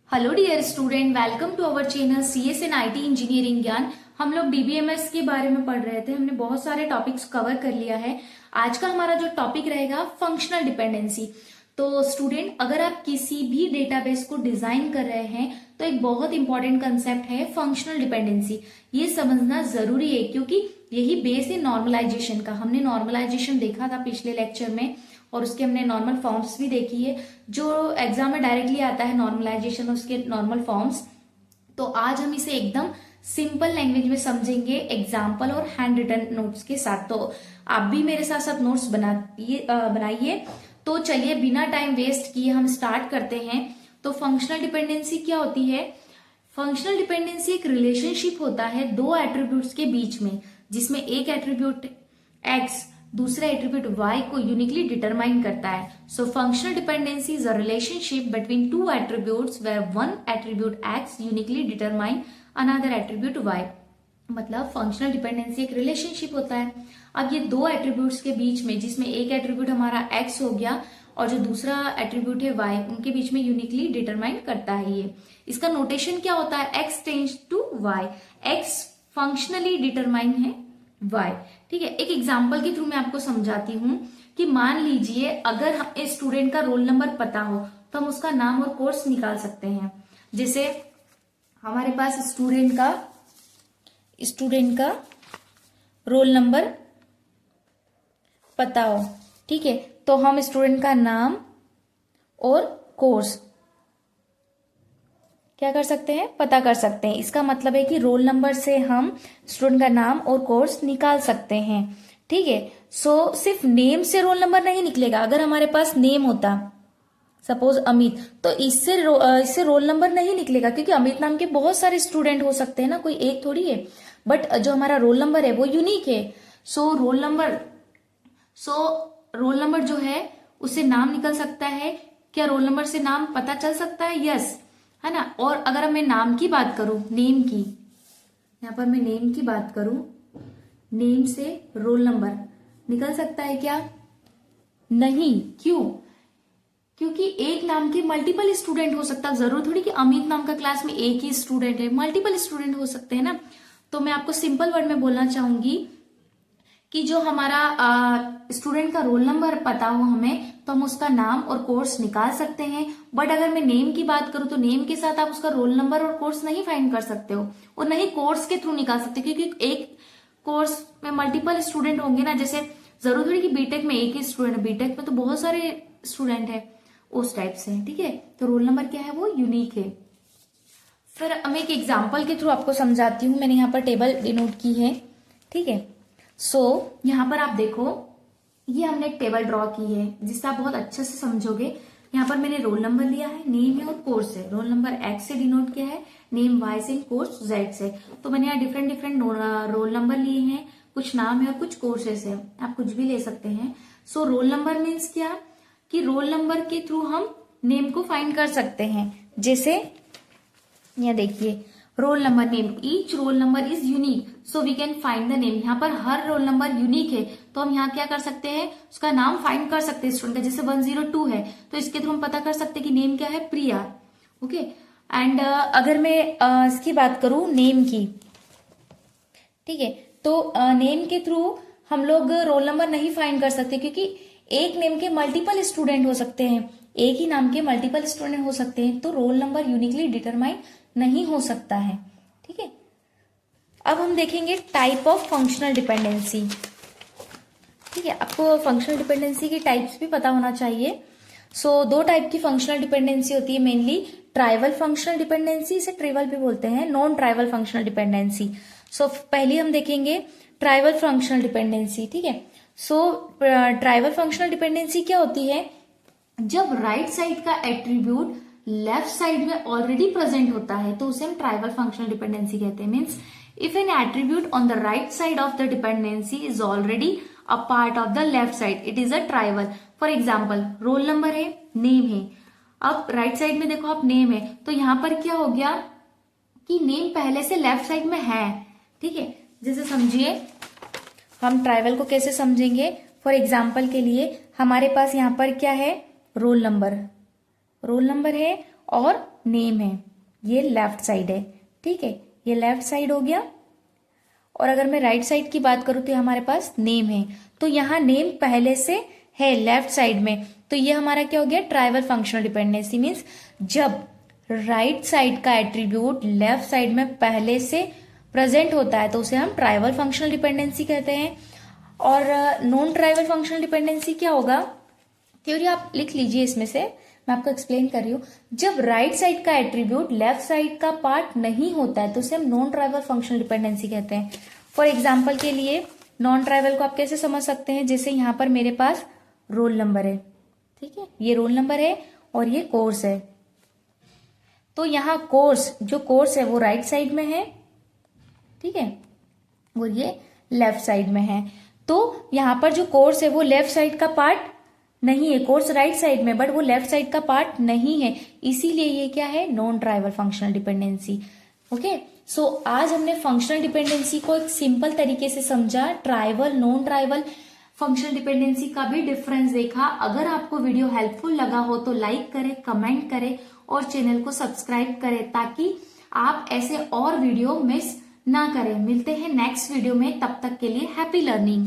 Hello dear student, welcome to our channel CS and IT engineering Gyan. हम लोग DBMS के बारे में पढ़ रहे थे। हमने बहुत सारे टॉपिक्स कवर कर लिया है। आज का हमारा जो टॉपिक रहेगा फंक्शनल डिपेंडेंसी। तो स्टूडेंट, अगर आप किसी भी डेटाबेस को डिजाइन कर रहे हैं तो एक बहुत इंपॉर्टेंट कंसेप्ट है फंक्शनल डिपेंडेंसी। ये समझना जरूरी है क्योंकि यही बेस है नॉर्मलाइजेशन का। हमने नॉर्मलाइजेशन देखा था पिछले लेक्चर में और उसके हमने नॉर्मल फॉर्म्स भी देखी है, जो एग्जाम में डायरेक्टली आता है नॉर्मलाइजेशन उसके नॉर्मल फॉर्म्स। तो आज हम इसे एकदम सिंपल लैंग्वेज में समझेंगे एग्जाम्पल और हैंड रिटन नोट्स के साथ। तो आप भी मेरे साथ साथ नोट्स बनाइए। तो चलिए बिना टाइम वेस्ट किए हम स्टार्ट करते हैं। तो फंक्शनल डिपेंडेंसी क्या होती है? फंक्शनल डिपेंडेंसी एक रिलेशनशिप होता है दो एट्रीब्यूट्स के बीच में, जिसमें एक एट्रीब्यूट एक्स दूसरा एट्रीब्यूट y को यूनिकली डिटरमाइन करता है। So functional dependency is a relationship between two attributes where one attribute x uniquely determine another attribute y। मतलब फंक्शनल डिपेंडेंसी एक रिलेशनशिप होता है। अब ये दो एट्रीब्यूट्स के बीच में, जिसमें एक एट्रीब्यूट हमारा x हो गया और जो दूसरा एट्रीब्यूट है y, उनके बीच में यूनिकली डिटरमाइन करता है ये। इसका नोटेशन क्या होता है? x tends to y। x functionally determine है y। ठीक है, एक एग्जाम्पल के थ्रू मैं आपको समझाती हूँ कि मान लीजिए अगर हम स्टूडेंट का रोल नंबर पता हो तो हम उसका नाम और कोर्स निकाल सकते हैं। जैसे हमारे पास स्टूडेंट का रोल नंबर पता हो, ठीक है, तो हम स्टूडेंट का नाम और कोर्स क्या कर सकते हैं? पता कर सकते हैं। इसका मतलब है कि रोल नंबर से हम स्टूडेंट का नाम और कोर्स निकाल सकते हैं। ठीक है, सो सिर्फ नेम से रोल नंबर नहीं निकलेगा। अगर हमारे पास नेम होता सपोज अमित, तो इससे रोल नंबर नहीं निकलेगा क्योंकि अमित नाम के बहुत सारे स्टूडेंट हो सकते हैं ना, कोई एक थोड़ी है। बट जो हमारा रोल नंबर है वो यूनिक है। सो रोल नंबर जो है उससे नाम निकल सकता है। क्या रोल नंबर से नाम पता चल सकता है? यस, है ना। और अगर मैं नाम की बात करूं, नेम की, यहां पर मैं नेम की बात करूं, नेम से रोल नंबर निकल सकता है क्या? नहीं। क्यों? क्योंकि एक नाम के मल्टीपल स्टूडेंट हो सकता है। जरूर थोड़ी कि अमित नाम का क्लास में एक ही स्टूडेंट है, मल्टीपल स्टूडेंट हो सकते हैं ना। तो मैं आपको सिंपल वर्ड में बोलना चाहूंगी कि जो हमारा स्टूडेंट का रोल नंबर पता हो हमें, तो हम उसका नाम और कोर्स निकाल सकते हैं। बट अगर मैं नेम की बात करूं तो नेम के साथ आप उसका रोल नंबर और कोर्स नहीं फाइंड कर सकते हो और नहीं कोर्स के थ्रू निकाल सकते, क्योंकि एक कोर्स में मल्टीपल स्टूडेंट होंगे ना। जैसे जरूर थोड़ी कि बीटेक में एक ही स्टूडेंट है, बीटेक में तो बहुत सारे स्टूडेंट है, उस टाइप से। ठीक है, तो रोल नंबर क्या है? वो यूनिक है। फिर मैं एक एग्जाम्पल के थ्रू आपको समझाती हूँ। मैंने यहाँ पर टेबल डिनोट की है। ठीक है, यहाँ पर आप देखो, ये हमने एक टेबल ड्रॉ की है जिससे आप बहुत अच्छे से समझोगे। यहाँ पर मैंने रोल नंबर लिया है, नेम है और कोर्स है। रोल नंबर एक्स से डिनोट किया है, नेम वाई से, कोर्स जेड से। तो मैंने यहाँ डिफरेंट डिफरेंट रोल नंबर लिए हैं, कुछ नाम है और कुछ कोर्सेस है। आप कुछ भी ले सकते हैं। रोल नंबर मीन्स क्या कि रोल नंबर के थ्रू हम नेम को फाइंड कर सकते हैं। जैसे यहाँ देखिए, roll number name, each roll number is unique so we can find the name. यहाँ पर हर रोल नंबर यूनिक है तो हम यहाँ क्या कर सकते हैं? उसका नाम फाइंड कर सकते हैं स्टूडेंट का। जैसे 102 है तो इसके थ्रू हम पता कर सकते हैं कि नेम क्या है? प्रिया। ओके, एंड अगर मैं इसकी बात करूं नेम की, ठीक है, तो नेम के थ्रू हम लोग रोल नंबर नहीं फाइंड कर सकते क्योंकि एक नेम के मल्टीपल स्टूडेंट हो सकते हैं, एक ही नाम के मल्टीपल स्टूडेंट हो सकते हैं, तो रोल नंबर यूनिकली डिटरमाइन नहीं हो सकता है। ठीक है, अब हम देखेंगे टाइप ऑफ फंक्शनल डिपेंडेंसी। ठीक है, आपको फंक्शनल डिपेंडेंसी की टाइप्स भी पता होना चाहिए। दो टाइप की फंक्शनल डिपेंडेंसी होती है मेनली। ट्राइवल फंक्शनल डिपेंडेंसी, इसे ट्रिवल भी बोलते हैं, नॉन ट्राइवल फंक्शनल डिपेंडेंसी। पहले हम देखेंगे ट्राइवल फंक्शनल डिपेंडेंसी। ठीक है, ट्राइवल फंक्शनल डिपेंडेंसी क्या होती है? जब राइट साइड का एट्रीब्यूट लेफ्ट साइड में ऑलरेडी प्रेजेंट होता है तो उसे हम ट्राइवल फंक्शनल डिपेंडेंसी कहते हैं। Means if an attribute on the right side of the dependency is already a part of the left side, it is a trivial. For example, roll number है, name है। अब right side में देखो आप, name है, तो यहां पर क्या हो गया कि नेम पहले से लेफ्ट साइड में है। ठीक है, जैसे समझिए, हम ट्राइवल को कैसे समझेंगे? फॉर एग्जाम्पल के लिए हमारे पास यहाँ पर क्या है? रोल नंबर है और नेम है, ये लेफ्ट साइड है। ठीक है, ये लेफ्ट साइड हो गया। और अगर मैं राइट साइड की बात करूं तो हमारे पास नेम है, तो यहाँ नेम पहले से है लेफ्ट साइड में, तो ये हमारा क्या हो गया, ट्राइवल फंक्शनल डिपेंडेंसी। मीन्स जब राइट साइड का एट्रीब्यूट लेफ्ट साइड में पहले से प्रेजेंट होता है तो उसे हम ट्राइवल फंक्शनल डिपेंडेंसी कहते हैं। और नॉन ट्राइवल फंक्शनल डिपेंडेंसी क्या होगा, थ्योरी आप लिख लीजिए इसमें से, मैं आपको एक्सप्लेन कर रही हूं। जब राइट साइड का एट्रीब्यूट लेफ्ट साइड का पार्ट नहीं होता है तो उसे हम नॉन ट्राइवल फंक्शनल डिपेंडेंसी कहते हैं। फॉर एग्जाम्पल के लिए नॉन ट्राइवल को आप कैसे समझ सकते हैं, जैसे यहां पर मेरे पास रोल नंबर है, ठीक है, ये रोल नंबर है और ये कोर्स है। तो यहाँ कोर्स, जो कोर्स है वो राइट साइड में है, ठीक है, और ये लेफ्ट साइड में है। तो यहाँ पर जो कोर्स है वो लेफ्ट साइड का पार्ट नहीं है, कोर्स राइट साइड में बट वो लेफ्ट साइड का पार्ट नहीं है, इसीलिए ये क्या है, non trivial functional dependency. Okay, so आज हमने फंक्शनल डिपेंडेंसी को एक सिंपल तरीके से समझा, trivial non trivial functional dependency का भी डिफरेंस देखा। अगर आपको वीडियो हेल्पफुल लगा हो तो लाइक करें, कमेंट करें और चैनल को सब्सक्राइब करें ताकि आप ऐसे और वीडियो मिस ना करें। मिलते हैं नेक्स्ट वीडियो में, तब तक के लिए हैप्पी लर्निंग।